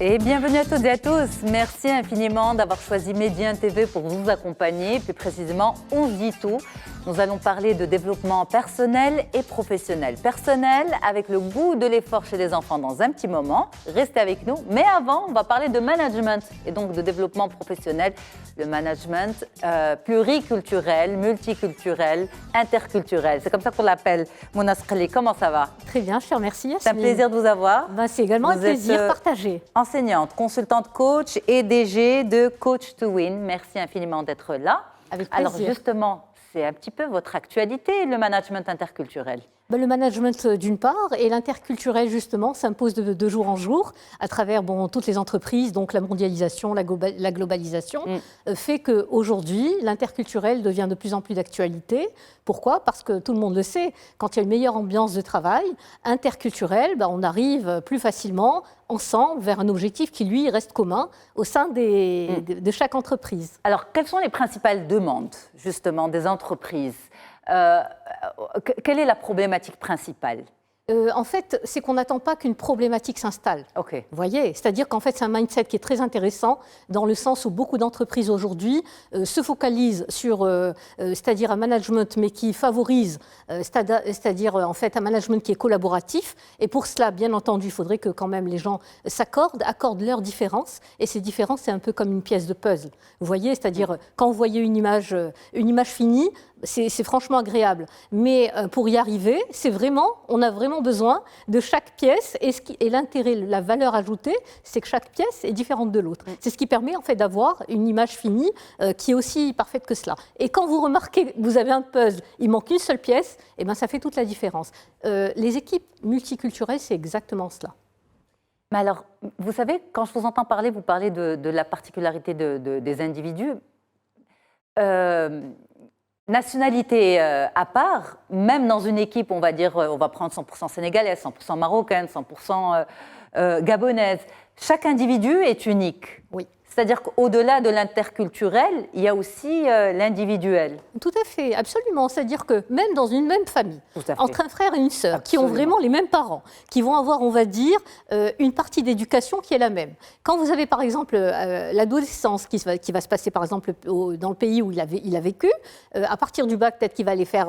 Et bienvenue à toutes et à tous. Merci infiniment d'avoir choisi Média TV pour vous accompagner. Plus précisément, on se dit tout. Nous allons parler de développement personnel et professionnel. Personnel avec le goût de l'effort chez les enfants dans un petit moment. Restez avec nous. Mais avant, on va parler de management et donc de développement professionnel. Le management pluriculturel, multiculturel, interculturel. C'est comme ça qu'on l'appelle. Mona Sqali, comment ça va? Très bien, je te remercie. C'est un plaisir de vous avoir. C'est également un plaisir partagé. Enseignante, consultante coach et DG de Coach to Win. Merci infiniment d'être là. Avec plaisir. Alors justement, c'est un petit peu votre actualité, le management interculturel. Le management d'une part et l'interculturel justement s'impose de jour en jour à travers toutes les entreprises, donc la mondialisation, la globalisation fait qu'aujourd'hui l'interculturel devient de plus en plus d'actualité. Pourquoi? Parce que tout le monde le sait, quand il y a une meilleure ambiance de travail interculturelle, on arrive plus facilement ensemble vers un objectif qui lui reste commun au sein de chaque entreprise. Alors quelles sont les principales demandes justement des entreprises? Quelle est la problématique principale? En fait, c'est qu'on n'attend pas qu'une problématique s'installe. Okay. Vous voyez, c'est-à-dire qu'en fait, c'est un mindset qui est très intéressant dans le sens où beaucoup d'entreprises aujourd'hui se focalisent sur, c'est-à-dire un management mais qui favorise, c'est-à-dire en fait un management qui est collaboratif. Et pour cela, bien entendu, il faudrait que quand même les gens accordent leurs différences. Et ces différences, c'est un peu comme une pièce de puzzle. Vous voyez, c'est-à-dire quand vous voyez une image finie, c'est franchement agréable. Mais pour y arriver, on a vraiment besoin de chaque pièce et l'intérêt, la valeur ajoutée, c'est que chaque pièce est différente de l'autre. C'est ce qui permet en fait d'avoir une image finie qui est aussi parfaite que cela. Et quand vous remarquez que vous avez un puzzle, il manque une seule pièce, et ça fait toute la différence. Les équipes multiculturelles, c'est exactement cela. Mais alors, vous savez, quand je vous entends parler, vous parlez de la particularité des individus. Nationalité à part, même dans une équipe, on va dire, on va prendre 100% sénégalaise, 100% marocaine, 100% gabonaise, chaque individu est unique. Oui. C'est-à-dire qu'au-delà de l'interculturel, il y a aussi l'individuel. Tout à fait, absolument. C'est-à-dire que même dans une même famille, entre un frère et une sœur, qui ont vraiment les mêmes parents, qui vont avoir, on va dire, une partie d'éducation qui est la même. Quand vous avez, par exemple, l'adolescence qui va se passer, par exemple, dans le pays où il a vécu, à partir du bac, peut-être qu'il va aller faire,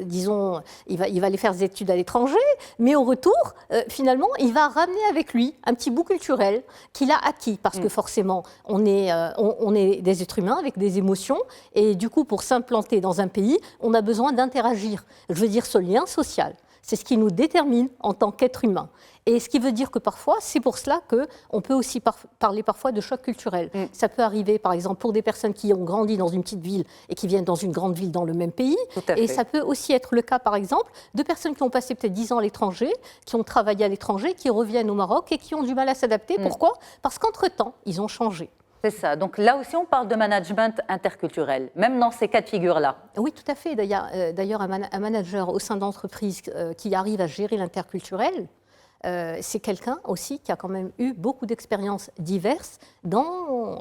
disons, il va aller faire des études à l'étranger, mais au retour, finalement, il va ramener avec lui un petit bout culturel qu'il a acquis, parce que forcément, on est des êtres humains avec des émotions et du coup, pour s'implanter dans un pays, on a besoin d'interagir. Je veux dire, ce lien social, c'est ce qui nous détermine en tant qu'être humain. Et ce qui veut dire que parfois, c'est pour cela qu'on peut aussi parler parfois de choc culturel. Ça peut arriver, par exemple, pour des personnes qui ont grandi dans une petite ville et qui viennent dans une grande ville dans le même pays. Et ça peut aussi être le cas, par exemple, de personnes qui ont passé peut-être 10 ans à l'étranger, qui ont travaillé à l'étranger, qui reviennent au Maroc et qui ont du mal à s'adapter. Pourquoi? Parce qu'entre-temps, ils ont changé. C'est ça. Donc là aussi, on parle de management interculturel, même dans ces cas de figure-là. Oui, tout à fait. D'ailleurs, un manager au sein d'entreprise qui arrive à gérer l'interculturel, c'est quelqu'un aussi qui a quand même eu beaucoup d'expériences diverses dans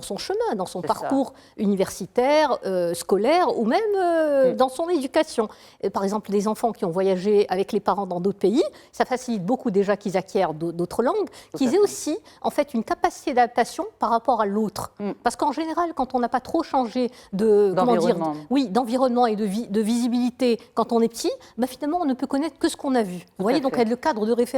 son chemin, dans son parcours universitaire, scolaire ou même dans son éducation. Par exemple, des enfants qui ont voyagé avec les parents dans d'autres pays, ça facilite beaucoup déjà qu'ils acquièrent d'autres langues, qu'ils aient aussi en fait une capacité d'adaptation par rapport à l'autre. Parce qu'en général, quand on n'a pas trop changé d'environnement et de visibilité quand on est petit, finalement on ne peut connaître que ce qu'on a vu. Vous voyez, donc le cadre de référence,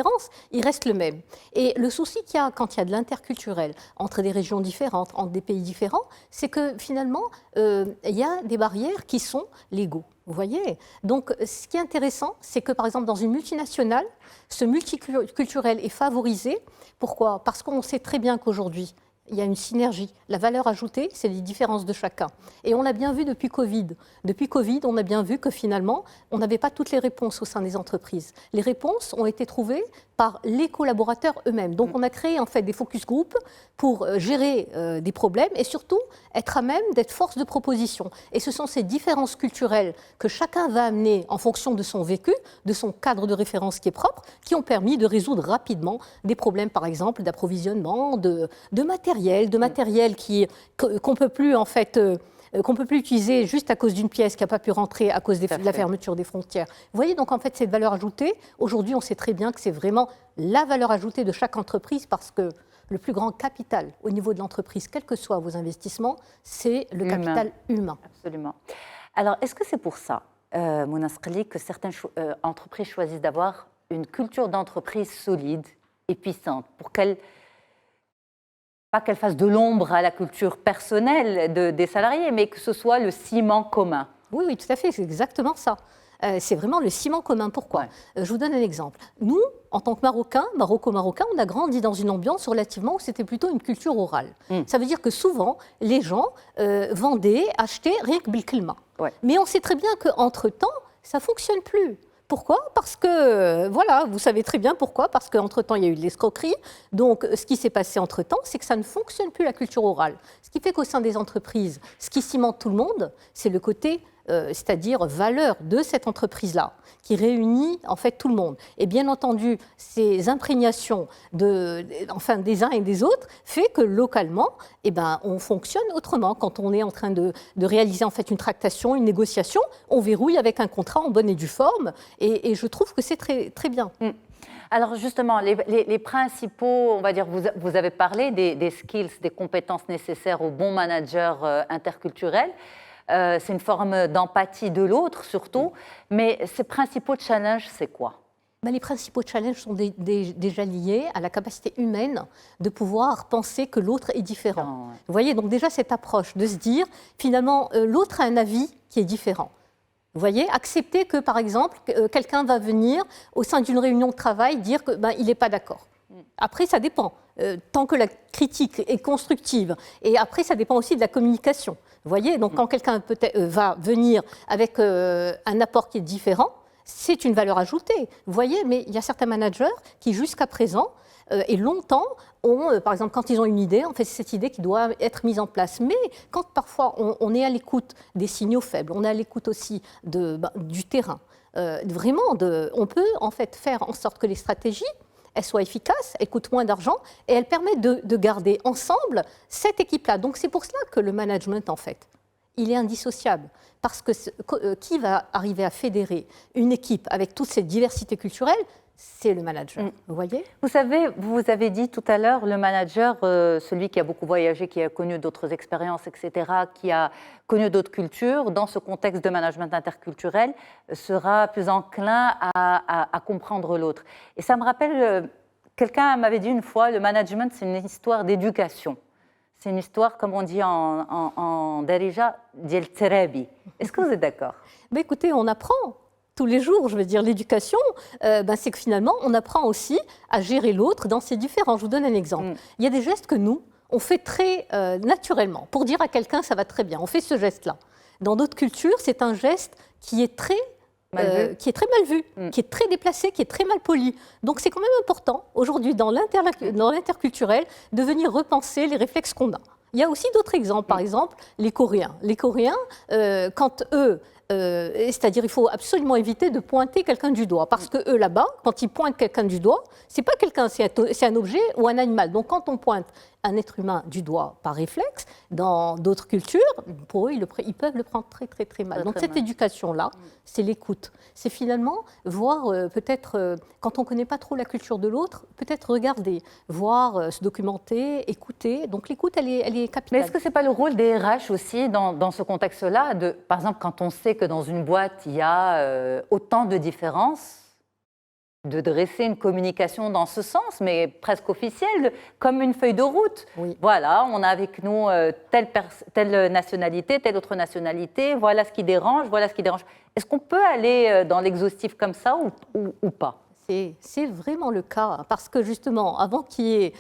il reste le même. Et le souci qu'il y a quand il y a de l'interculturel entre des régions différentes, entre des pays différents, c'est que finalement, il y a des barrières qui sont l'ego. Vous voyez? Donc, ce qui est intéressant, c'est que par exemple, dans une multinationale, ce multiculturel est favorisé. Pourquoi? Parce qu'on sait très bien qu'aujourd'hui, il y a une synergie. La valeur ajoutée, c'est les différences de chacun. Et on l'a bien vu depuis Covid. Depuis Covid, on a bien vu que finalement, on n'avait pas toutes les réponses au sein des entreprises. Les réponses ont été trouvées par les collaborateurs eux-mêmes. Donc, on a créé en fait des focus groups pour gérer des problèmes et surtout être à même d'être force de proposition. Et ce sont ces différences culturelles que chacun va amener en fonction de son vécu, de son cadre de référence qui est propre, qui ont permis de résoudre rapidement des problèmes, par exemple, d'approvisionnement, de matériel qu'on peut plus en fait qu'on ne peut plus utiliser juste à cause d'une pièce qui n'a pas pu rentrer à cause de la fermeture des frontières. Vous voyez, donc en fait, cette valeur ajoutée, aujourd'hui, on sait très bien que c'est vraiment la valeur ajoutée de chaque entreprise parce que le plus grand capital au niveau de l'entreprise, quels que soient vos investissements, c'est le capital humain. Absolument. Alors, est-ce que c'est pour ça, Mouna Sqali, que certaines entreprises choisissent d'avoir une culture d'entreprise solide et puissante pour pas qu'elle fasse de l'ombre à la culture personnelle des salariés, mais que ce soit le ciment commun? Oui, oui, tout à fait, c'est exactement ça. C'est vraiment le ciment commun. Pourquoi? Je vous donne un exemple. Nous, en tant que Marocains, Marocains, on a grandi dans une ambiance relativement où c'était plutôt une culture orale. Ça veut dire que souvent, les gens vendaient, achetaient rien que bilkelma. Mais on sait très bien qu'entre-temps, ça ne fonctionne plus. Pourquoi? Parce que, voilà, vous savez très bien pourquoi, parce qu'entre-temps, il y a eu de l'escroquerie. Donc, ce qui s'est passé entre-temps, c'est que ça ne fonctionne plus, la culture orale. Ce qui fait qu'au sein des entreprises, ce qui cimente tout le monde, c'est le côté, c'est-à-dire valeur de cette entreprise-là, qui réunit en fait tout le monde. Et bien entendu, ces imprégnations des uns et des autres fait que localement, on fonctionne autrement. Quand on est en train de réaliser en fait une tractation, une négociation, on verrouille avec un contrat en bonne et due forme. Et je trouve que c'est très, très bien. Alors justement, les principaux, on va dire, vous avez parlé des skills, des compétences nécessaires au bon manager interculturel. C'est une forme d'empathie de l'autre surtout, mais ces principaux challenges, c'est quoi? Les principaux challenges sont déjà liés à la capacité humaine de pouvoir penser que l'autre est différent. Vous voyez, donc déjà cette approche de se dire, finalement, l'autre a un avis qui est différent. Vous voyez, accepter que, par exemple, quelqu'un va venir au sein d'une réunion de travail dire qu'il n'est pas d'accord. Après, ça dépend, tant que la critique est constructive. Et après, ça dépend aussi de la communication. Vous voyez, donc quand quelqu'un va venir avec un apport qui est différent, c'est une valeur ajoutée. Vous voyez, mais il y a certains managers qui, jusqu'à présent, et longtemps, par exemple, quand ils ont une idée, en fait, c'est cette idée qui doit être mise en place. Mais quand parfois on est à l'écoute des signaux faibles, on est à l'écoute aussi du terrain, on peut en fait faire en sorte que les stratégies elles soient efficaces, elles coûtent moins d'argent et elles permettent de garder ensemble cette équipe-là. Donc c'est pour cela que le management, en fait, il est indissociable. Parce que qui va arriver à fédérer une équipe avec toute cette diversité culturelle, c'est le manager. Vous voyez? Vous savez, vous avez dit tout à l'heure, le manager, celui qui a beaucoup voyagé, qui a connu d'autres expériences, etc., qui a connu d'autres cultures, dans ce contexte de management interculturel, sera plus enclin à comprendre l'autre. Et ça me rappelle, quelqu'un m'avait dit une fois, le management, c'est une histoire d'éducation. C'est une histoire, comme on dit en Darija, d'El Terabi. Est-ce que vous êtes d'accord? Écoutez, on apprend. Tous les jours, je veux dire, l'éducation, c'est que finalement, on apprend aussi à gérer l'autre dans ses différences. Je vous donne un exemple. Il y a des gestes que nous, on fait très naturellement. Pour dire à quelqu'un, ça va très bien, on fait ce geste-là. Dans d'autres cultures, c'est un geste qui est très mal vu, qui est très déplacé, qui est très mal poli. Donc c'est quand même important, aujourd'hui, dans l'interculturel, de venir repenser les réflexes qu'on a. Il y a aussi d'autres exemples, par exemple, les Coréens. Les Coréens, quand eux, c'est-à-dire il faut absolument éviter de pointer quelqu'un du doigt, parce que eux là-bas, quand ils pointent quelqu'un du doigt, c'est pas quelqu'un, c'est un objet ou un animal. Donc quand on pointe un être humain du doigt par réflexe, dans d'autres cultures, pour eux, ils peuvent le prendre très très très mal. Donc cette éducation-là, c'est l'écoute. C'est finalement voir peut-être, quand on ne connaît pas trop la culture de l'autre, peut-être regarder, voir, se documenter, écouter. Donc l'écoute, elle est capitale. Mais est-ce que ce n'est pas le rôle des RH aussi dans ce contexte-là, par exemple, quand on sait que dans une boîte, il y a autant de différences, de dresser une communication dans ce sens, mais presque officielle, comme une feuille de route. Oui. Voilà, on a avec nous telle nationalité, telle autre nationalité, voilà ce qui dérange, voilà ce qui dérange. Est-ce qu'on peut aller dans l'exhaustif comme ça ou pas ? C'est vraiment le cas, parce que justement, avant qu'il y ait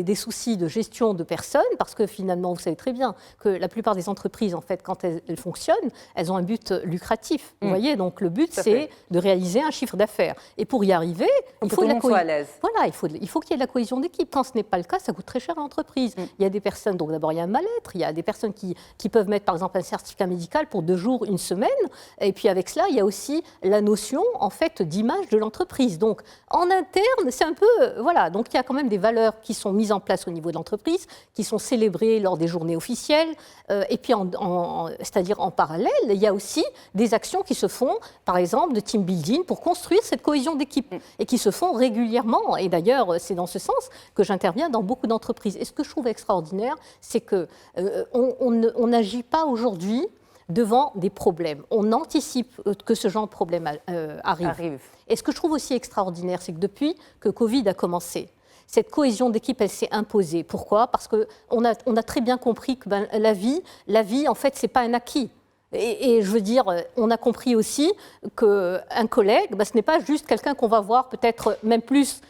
des soucis de gestion de personnes, parce que finalement, vous savez très bien que la plupart des entreprises, en fait, quand elles fonctionnent, elles ont un but lucratif. Vous voyez, donc le but, c'est de réaliser un chiffre d'affaires. Et pour y arriver, il faut de la cohésion. Voilà, il faut qu'il y ait de la cohésion d'équipe. Quand ce n'est pas le cas, ça coûte très cher à l'entreprise. Il y a des personnes, donc d'abord, il y a un mal-être, il y a des personnes qui peuvent mettre, par exemple, un certificat médical pour 2 jours, 1 semaine. Et puis avec cela, il y a aussi la notion, en fait, d'image de l'entreprise. Donc, Donc, en interne, c'est un peu... voilà, donc il y a quand même des valeurs qui sont mises en place au niveau de l'entreprise, qui sont célébrées lors des journées officielles. Et puis, c'est-à-dire en parallèle, il y a aussi des actions qui se font, par exemple, de team building pour construire cette cohésion d'équipe et qui se font régulièrement. Et d'ailleurs, c'est dans ce sens que j'interviens dans beaucoup d'entreprises. Et ce que je trouve extraordinaire, c'est qu'on n'agit pas aujourd'hui devant des problèmes. On anticipe que ce genre de problème arrive. Et ce que je trouve aussi extraordinaire, c'est que depuis que Covid a commencé, cette cohésion d'équipe, elle s'est imposée. Pourquoi ? Parce qu'on a très bien compris que la vie, en fait, ce n'est pas un acquis. Et je veux dire, on a compris aussi qu'un collègue, ce n'est pas juste quelqu'un qu'on va voir peut-être même plus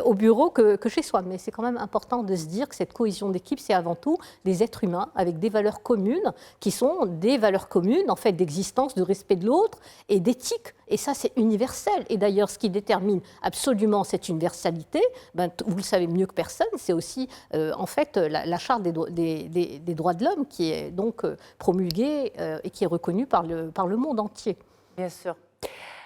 au bureau que chez soi. Mais c'est quand même important de se dire que cette cohésion d'équipe, c'est avant tout des êtres humains avec des valeurs communes qui sont des valeurs communes, en fait, d'existence, de respect de l'autre et d'éthique. Et ça, c'est universel. Et d'ailleurs, ce qui détermine absolument cette universalité, vous le savez mieux que personne, c'est aussi, en fait, la charte des droits de l'homme qui est donc promulguée et qui est reconnue par le monde entier. Bien sûr.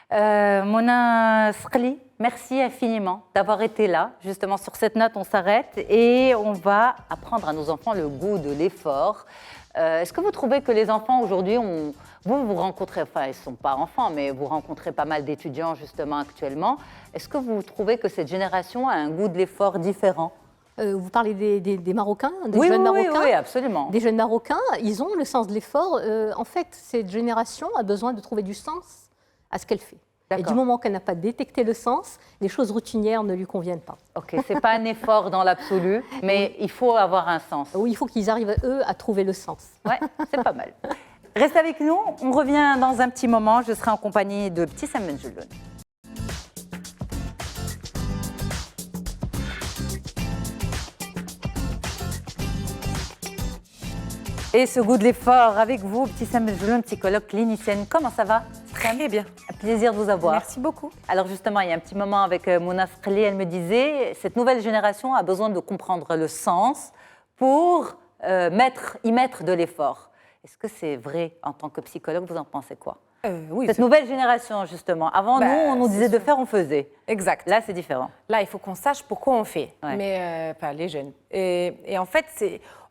Mona Sqli, merci infiniment d'avoir été là. Justement, sur cette note, on s'arrête et on va apprendre à nos enfants le goût de l'effort. Est-ce que vous trouvez que les enfants aujourd'hui, vous rencontrez, enfin ils ne sont pas enfants, mais vous rencontrez pas mal d'étudiants justement actuellement. Est-ce que vous trouvez que cette génération a un goût de l'effort différent ? Vous parlez des Marocains, des jeunes Marocains ? Oui, absolument. Des jeunes Marocains, ils ont le sens de l'effort. En fait, cette génération a besoin de trouver du sens à ce qu'elle fait. Et du moment qu'elle n'a pas détecté le sens, les choses routinières ne lui conviennent pas. Ok, ce n'est pas un effort dans l'absolu, mais il faut avoir un sens. Oui, il faut qu'ils arrivent, eux, à trouver le sens. Oui, c'est pas mal. Restez avec nous, on revient dans un petit moment. Je serai en compagnie de Petit Sam Benjeloun. Et ce goût de l'effort avec vous, Petit Sam Benjeloun, psychologue clinicienne. Comment ça va ? Très bien. Un plaisir de vous avoir. Merci beaucoup. Alors justement, il y a un petit moment avec Mona Sqli, elle me disait, cette nouvelle génération a besoin de comprendre le sens pour y mettre de l'effort. Est-ce que c'est vrai en tant que psychologue ? Vous en pensez quoi ? Oui. Cette nouvelle génération, justement. Avant, nous, on nous disait de faire, on faisait. Exact. Là, c'est différent. Là, il faut qu'on sache pourquoi on fait, Ouais. mais pas les jeunes. Et en fait,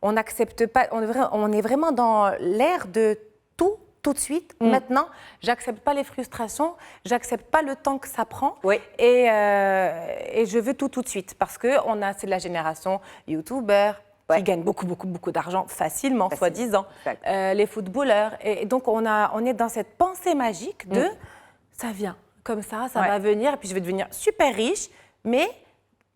on n'accepte pas, on est vraiment dans l'ère de tout de suite. Maintenant, j'accepte pas les frustrations, j'accepte pas le temps que ça prend, Oui. et je veux tout de suite, parce que c'est de la génération youtubeur, Ouais. qui gagnent beaucoup d'argent facilement, soi-disant, Exact. les footballeurs. Et donc, on est dans cette pensée magique de ça vient comme ça Ouais. va venir, et puis je vais devenir super riche, mais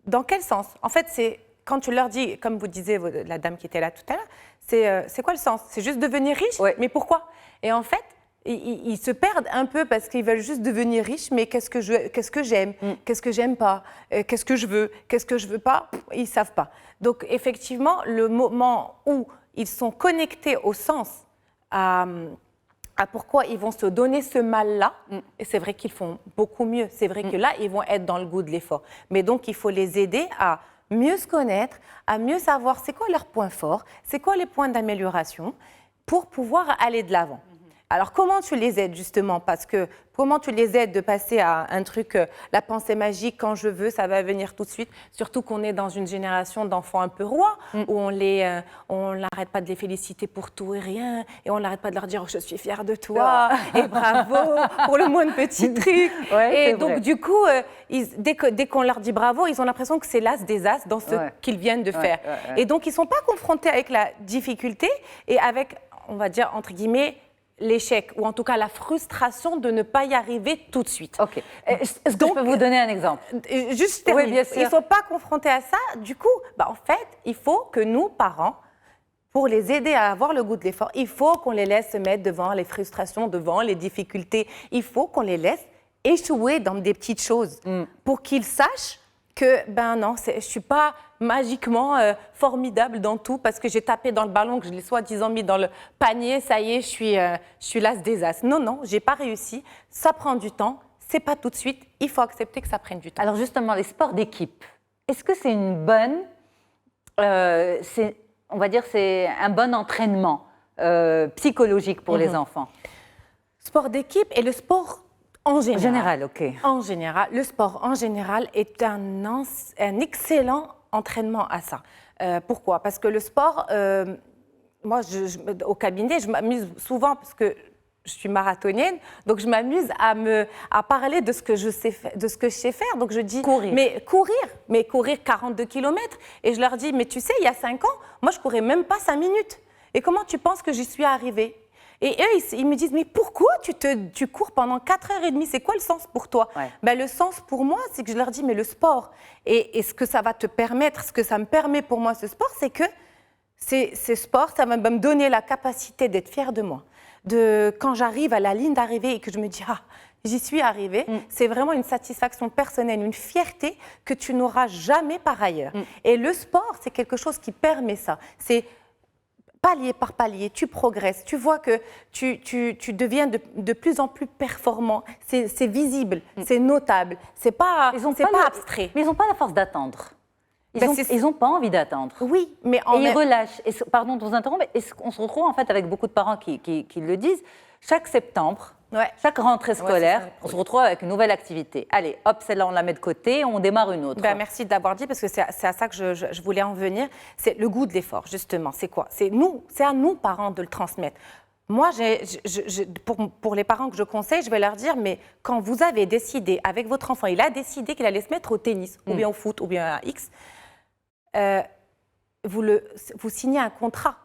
dans quel sens ? En fait, c'est quand tu leur dis, comme vous disiez, la dame qui était là tout à l'heure, c'est quoi le sens ? C'est juste devenir riche ? Ouais. Mais pourquoi ? Et en fait, ils se perdent un peu parce qu'ils veulent juste devenir riches, mais qu'est-ce que j'aime, qu'est-ce que j'aime pas, qu'est-ce que je veux pas, ils savent pas. Donc effectivement, le moment où ils sont connectés au sens, à pourquoi ils vont se donner ce mal-là, et c'est vrai qu'ils font beaucoup mieux, c'est vrai que là, ils vont être dans le goût de l'effort. Mais donc, il faut les aider à mieux se connaître, à mieux savoir c'est quoi leurs points forts, c'est quoi les points d'amélioration, pour pouvoir aller de l'avant. Alors, comment tu les aides, justement ? Parce que comment tu les aides de passer à un truc, la pensée magique, quand je veux, ça va venir tout de suite. Surtout qu'on est dans une génération d'enfants un peu rois, où on n'arrête pas de les féliciter pour tout et rien, et on n'arrête pas de leur dire « je suis fière de toi » et « bravo pour le moindre petit truc ». Ouais, Et donc, vrai. du coup, dès qu'on leur dit bravo, ils ont l'impression que c'est l'as des as dans ce qu'ils viennent de faire. Ouais. Et donc, ils ne sont pas confrontés avec la difficulté et avec, on va dire, entre guillemets, l'échec, ou en tout cas la frustration de ne pas y arriver tout de suite. Ok. Est-ce que je peux vous donner un exemple ? Juste terminer. Oui, bien sûr. Ils ne sont pas confrontés à ça. Du coup, en fait, il faut que nous, parents, pour les aider à avoir le goût de l'effort, il faut qu'on les laisse se mettre devant les frustrations, devant les difficultés. Il faut qu'on les laisse échouer dans des petites choses pour qu'ils sachent que, non, je ne suis pas magiquement formidable dans tout parce que j'ai tapé dans le ballon, que je l'ai soi-disant mis dans le panier, ça y est, je suis l'as des as. Non, je n'ai pas réussi. Ça prend du temps, ce n'est pas tout de suite. Il faut accepter que ça prenne du temps. Alors justement, les sports d'équipe, est-ce que c'est une bonne, on va dire, c'est un bon entraînement psychologique pour les enfants ? Sport d'équipe et le sport En général. Général, ok. En général, le sport en général est un excellent entraînement à ça. Pourquoi? Parce que le sport, moi, au cabinet, je m'amuse souvent parce que je suis marathonienne, donc je m'amuse à parler de ce que je sais faire. Donc je dis courir. Mais courir 42 km. Et je leur dis, mais tu sais, il y a 5 ans, moi, je courais même pas 5 minutes. Et comment tu penses que j'y suis arrivée? Et eux, ils me disent, mais pourquoi tu cours pendant 4h30? C'est quoi le sens pour toi? Ben, le sens pour moi, c'est que je leur dis, mais le sport, et ce que ça va te permettre, ce que ça me permet pour moi, ce sport, c'est que ce sport, ça va me donner la capacité d'être fière de moi. Quand j'arrive à la ligne d'arrivée et que je me dis, ah, j'y suis arrivée, c'est vraiment une satisfaction personnelle, une fierté que tu n'auras jamais par ailleurs. Et le sport, c'est quelque chose qui permet ça. C'est palier par palier, tu progresses, tu vois que tu deviens de plus en plus performant, c'est visible, c'est notable, c'est pas abstrait. Mais ils n'ont pas la force d'attendre. Ils n'ont pas envie d'attendre. Oui, mais ils relâchent. Et, pardon de vous interrompre, mais on se retrouve en fait avec beaucoup de parents qui le disent. Chaque septembre, chaque rentrée scolaire, on se retrouve avec une nouvelle activité. Allez, hop, celle-là, on la met de côté, on démarre une autre. Ben, merci d'avoir dit, parce que c'est à ça que je voulais en venir. C'est le goût de l'effort, justement. C'est quoi? C'est à nous, parents, de le transmettre. Moi, pour les parents que je conseille, je vais leur dire, mais quand vous avez décidé, avec votre enfant, il a décidé qu'il allait se mettre au tennis, ou bien au foot, ou bien à X, vous signez un contrat.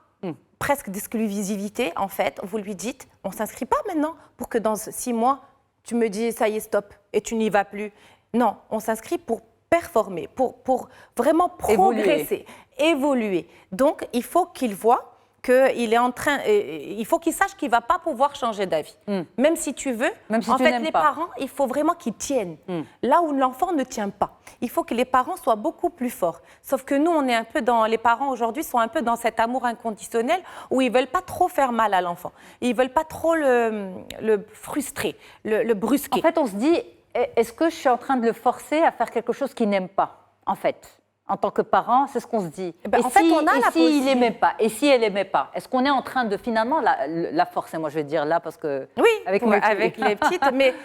Presque d'exclusivité, en fait, vous lui dites, on ne s'inscrit pas maintenant pour que dans 6 mois, tu me dis, ça y est, stop, et tu n'y vas plus. Non, on s'inscrit pour performer, pour vraiment progresser, évoluer. Donc, il faut qu'il voit qu'il est en train, il faut qu'il sache qu'il ne va pas pouvoir changer d'avis. Même si tu veux, même si en tu fait, les pas. parents, il faut vraiment qu'ils tiennent. Là où l'enfant ne tient pas. Il faut que les parents soient beaucoup plus forts. Sauf que nous, on est un peu les parents aujourd'hui sont un peu dans cet amour inconditionnel où ils ne veulent pas trop faire mal à l'enfant. Ils ne veulent pas trop le frustrer, le brusquer. En fait, on se dit, est-ce que je suis en train de le forcer à faire quelque chose qu'il n'aime pas, en fait? En tant que parent, c'est ce qu'on se dit. Ben, en fait, on a la si il n'aimait pas, et si elle n'aimait pas, est-ce qu'on est en train de finalement la forcer? Moi, je vais dire là parce que... Oui, avec les petites, mais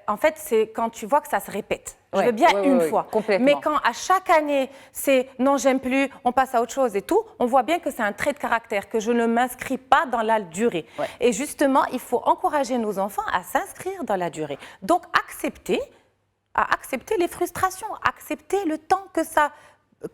en fait, c'est quand tu vois que ça se répète. Je veux bien une fois. Mais quand à chaque année, c'est non, j'aime plus, on passe à autre chose et tout, on voit bien que c'est un trait de caractère, que je ne m'inscris pas dans la durée. Et justement, il faut encourager nos enfants à s'inscrire dans la durée. Donc, accepter les frustrations, accepter le temps que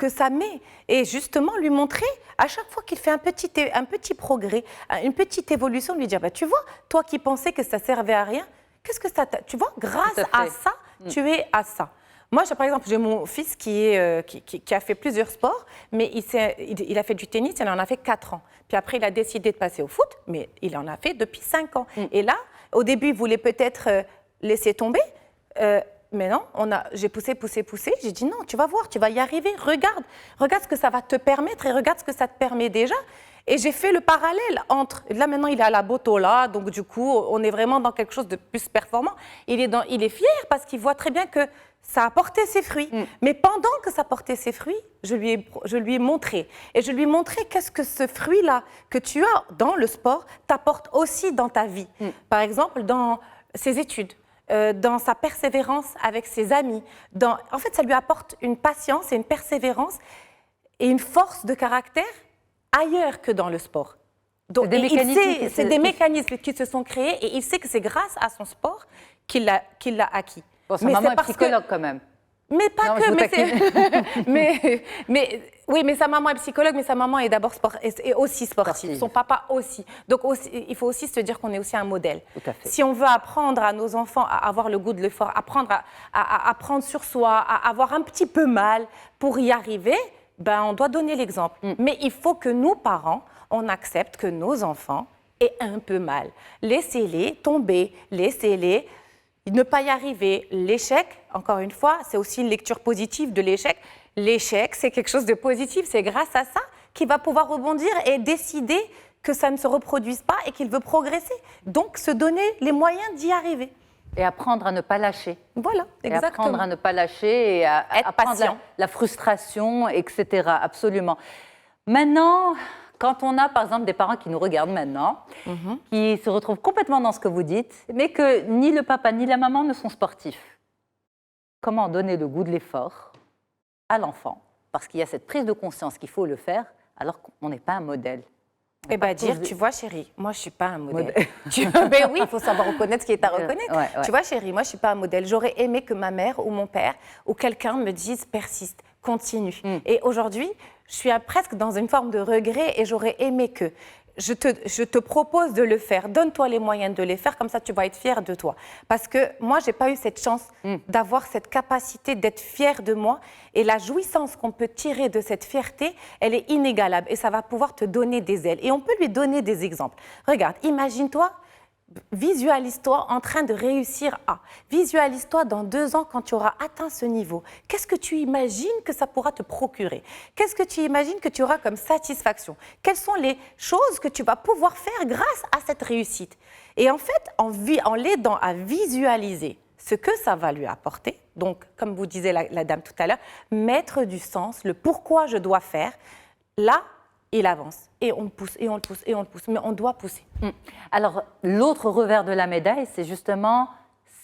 ça met et justement lui montrer à chaque fois qu'il fait un petit progrès, une petite évolution, lui dire, bah, tu vois, toi qui pensais que ça servait à rien, qu'est-ce que ça t'a... Tu vois, grâce à ça, tu es à ça. Moi, par exemple, j'ai mon fils qui a fait plusieurs sports, mais il a fait du tennis, il en a fait 4 ans. Puis après, il a décidé de passer au foot, mais il en a fait depuis 5 ans. Et là, au début, il voulait peut-être laisser tomber, mais non, j'ai poussé. J'ai dit non, tu vas voir, tu vas y arriver. Regarde ce que ça va te permettre et regarde ce que ça te permet déjà. Et j'ai fait le parallèle entre. Là, maintenant, il est à la Botola, donc du coup, on est vraiment dans quelque chose de plus performant. Il est fier parce qu'il voit très bien que ça a porté ses fruits. Mais pendant que ça portait ses fruits, je lui ai montré. Et je lui ai montré qu'est-ce que ce fruit-là que tu as dans le sport t'apporte aussi dans ta vie. Par exemple, dans ses études. Dans sa persévérance avec ses amis. En fait, ça lui apporte une patience et une persévérance et une force de caractère ailleurs que dans le sport. Donc, c'est des mécanismes qui se sont créés et il sait que c'est grâce à son sport qu'il l'a acquis. Bon, sa maman est psychologue quand même. Mais pas que, mais sa maman est psychologue, mais sa maman est d'abord aussi sportive, son papa aussi. Donc il faut aussi se dire qu'on est aussi un modèle. Tout à fait. Si on veut apprendre à nos enfants à avoir le goût de l'effort, apprendre à prendre sur soi, à avoir un petit peu mal pour y arriver, ben on doit donner l'exemple. Mais il faut que nous, parents, on accepte que nos enfants aient un peu mal. Laissez-les tomber, laissez-les ne pas y arriver. L'échec, encore une fois, c'est aussi une lecture positive de l'échec. L'échec, c'est quelque chose de positif. C'est grâce à ça qu'il va pouvoir rebondir et décider que ça ne se reproduise pas et qu'il veut progresser. Donc, se donner les moyens d'y arriver. Et apprendre à ne pas lâcher. Voilà, exactement. Et apprendre à ne pas lâcher et à être patient. La frustration, etc. Absolument. Maintenant, quand on a par exemple des parents qui nous regardent maintenant, qui se retrouvent complètement dans ce que vous dites, mais que ni le papa ni la maman ne sont sportifs, comment donner le goût de l'effort à l'enfant? Parce qu'il y a cette prise de conscience qu'il faut le faire alors qu'on n'est pas un modèle. Eh bien, dire, tu vois, chérie, moi, je ne suis pas un modèle. Ben oui, il faut savoir reconnaître ce qui est à reconnaître. Ouais. Tu vois, chérie, moi, je ne suis pas un modèle. J'aurais aimé que ma mère ou mon père ou quelqu'un me dise persiste, continue. Et aujourd'hui, je suis presque dans une forme de regret et j'aurais aimé que. Je te propose de le faire. Donne-toi les moyens de les faire, comme ça tu vas être fière de toi. Parce que moi, je n'ai pas eu cette chance d'avoir cette capacité d'être fière de moi. Et la jouissance qu'on peut tirer de cette fierté, elle est inégalable. Et ça va pouvoir te donner des ailes. Et on peut lui donner des exemples. Regarde, imagine-toi, visualise-toi en train de réussir à. Visualise-toi dans 2 ans quand tu auras atteint ce niveau. Qu'est-ce que tu imagines que ça pourra te procurer? Qu'est-ce que tu imagines que tu auras comme satisfaction? Quelles sont les choses que tu vas pouvoir faire grâce à cette réussite? Et en fait, en l'aidant à visualiser ce que ça va lui apporter, donc comme vous disait la dame tout à l'heure, mettre du sens, le pourquoi je dois faire, là, il avance. Et on le pousse, et on le pousse, et on le pousse. Mais on doit pousser. Alors, l'autre revers de la médaille, c'est justement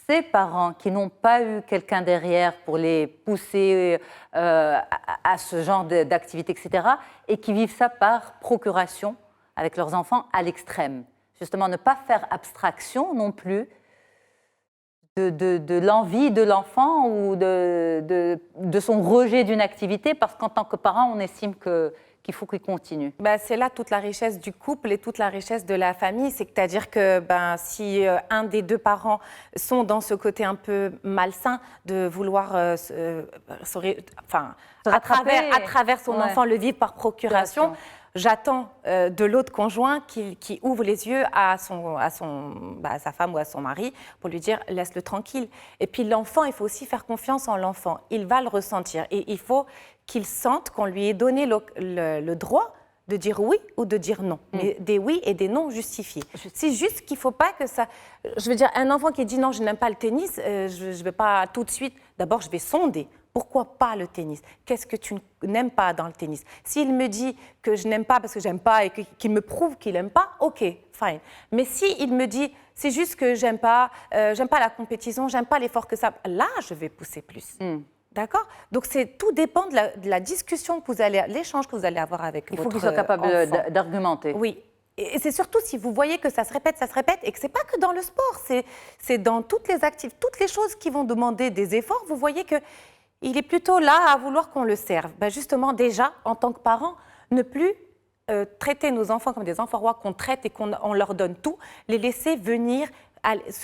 ces parents qui n'ont pas eu quelqu'un derrière pour les pousser à ce genre d'activité, etc., et qui vivent ça par procuration avec leurs enfants à l'extrême. Justement, ne pas faire abstraction non plus de l'envie de l'enfant ou de son rejet d'une activité, parce qu'en tant que parent, on estime qu'il faut qu'il continue. C'est là toute la richesse du couple et toute la richesse de la famille. C'est-à-dire que si un des 2 parents sont dans ce côté un peu malsain de vouloir à travers son enfant le vivre par procuration, j'attends de l'autre conjoint qui ouvre les yeux à sa femme ou à son mari pour lui dire « laisse-le tranquille ». Et puis l'enfant, il faut aussi faire confiance en l'enfant. Il va le ressentir et il faut qu'il sente qu'on lui ait donné le droit de dire oui ou de dire non. Mais des oui et des non justifiés. C'est juste qu'il ne faut pas que ça... Je veux dire, un enfant qui dit « non, je n'aime pas le tennis je ne vais pas tout de suite... » D'abord, je vais sonder. Pourquoi pas le tennis? Qu'est-ce que tu n'aimes pas dans le tennis? S'il me dit que je n'aime pas parce que j'aime pas et qu'il me prouve qu'il n'aime pas, ok, fine. Mais s'il me dit c'est juste que j'aime pas la compétition, j'aime pas l'effort que ça... Là, je vais pousser plus. D'accord? Donc, tout dépend de la discussion que vous allez, l'échange que vous allez avoir avec votre enfant. Il faut qu'il soit capable d'argumenter. Oui. Et c'est surtout si vous voyez que ça se répète, et que ce n'est pas que dans le sport, c'est dans toutes les activités, toutes les choses qui vont demander des efforts, vous voyez qu'il est plutôt là à vouloir qu'on le serve. Justement, déjà, en tant que parent, ne plus traiter nos enfants comme des enfants rois qu'on traite et qu'on leur donne tout, les laisser venir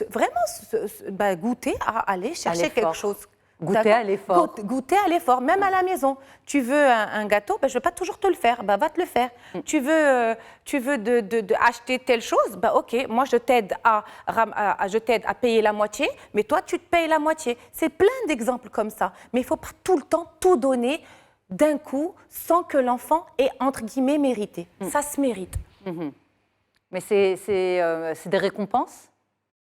vraiment goûter à aller chercher quelque chose. Goûter à l'effort. Goûter à l'effort, même à la maison. Tu veux un gâteau, je ne vais pas toujours te le faire, va te le faire. Tu veux acheter telle chose, ok, moi je t'aide à payer la moitié, mais toi tu te payes la moitié. C'est plein d'exemples comme ça. Mais il ne faut pas tout le temps tout donner d'un coup sans que l'enfant ait, entre guillemets, mérité. Ça se mérite. Mais c'est des récompenses?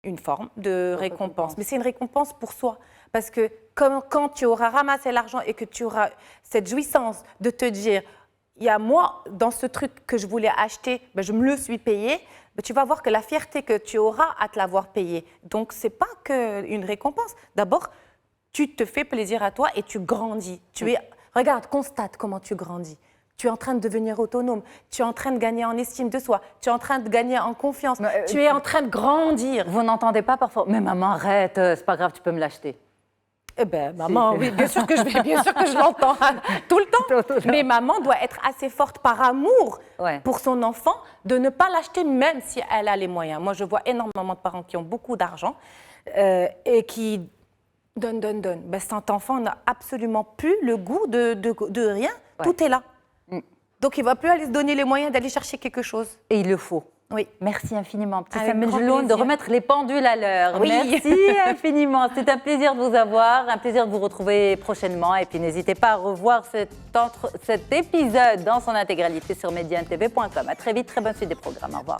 Une forme de récompense. Mais c'est une récompense pour soi. Parce que quand tu auras ramassé l'argent et que tu auras cette jouissance de te dire il y a moi, dans ce truc que je voulais acheter, je me le suis payé, tu vas voir que la fierté que tu auras à te l'avoir payé. Donc, ce n'est pas qu'une récompense. D'abord, tu te fais plaisir à toi et tu grandis. Regarde, constate comment tu grandis. Tu es en train de devenir autonome, tu es en train de gagner en estime de soi, tu es en train de gagner en confiance, tu es en train de grandir. Vous n'entendez pas parfois « Mais maman, arrête, c'est pas grave, tu peux me l'acheter ». Maman, oui, bien sûr que je l'entends tout le temps. Mais maman doit être assez forte par amour pour son enfant de ne pas l'acheter même si elle a les moyens. Moi, je vois énormément de parents qui ont beaucoup d'argent et qui donnent. Cet enfant n'a absolument plus le goût de rien. Tout est là. Donc, il ne va plus aller se donner les moyens d'aller chercher quelque chose. Et il le faut. Oui. Merci infiniment, petit Avec Samuel grand Jeloun, de plaisir. remettre les pendules à l'heure. Oui. Merci infiniment. C'est un plaisir de vous avoir, un plaisir de vous retrouver prochainement. Et puis, n'hésitez pas à revoir cet épisode dans son intégralité sur mediantv.com. À très vite, très bonne suite des programmes. Au revoir.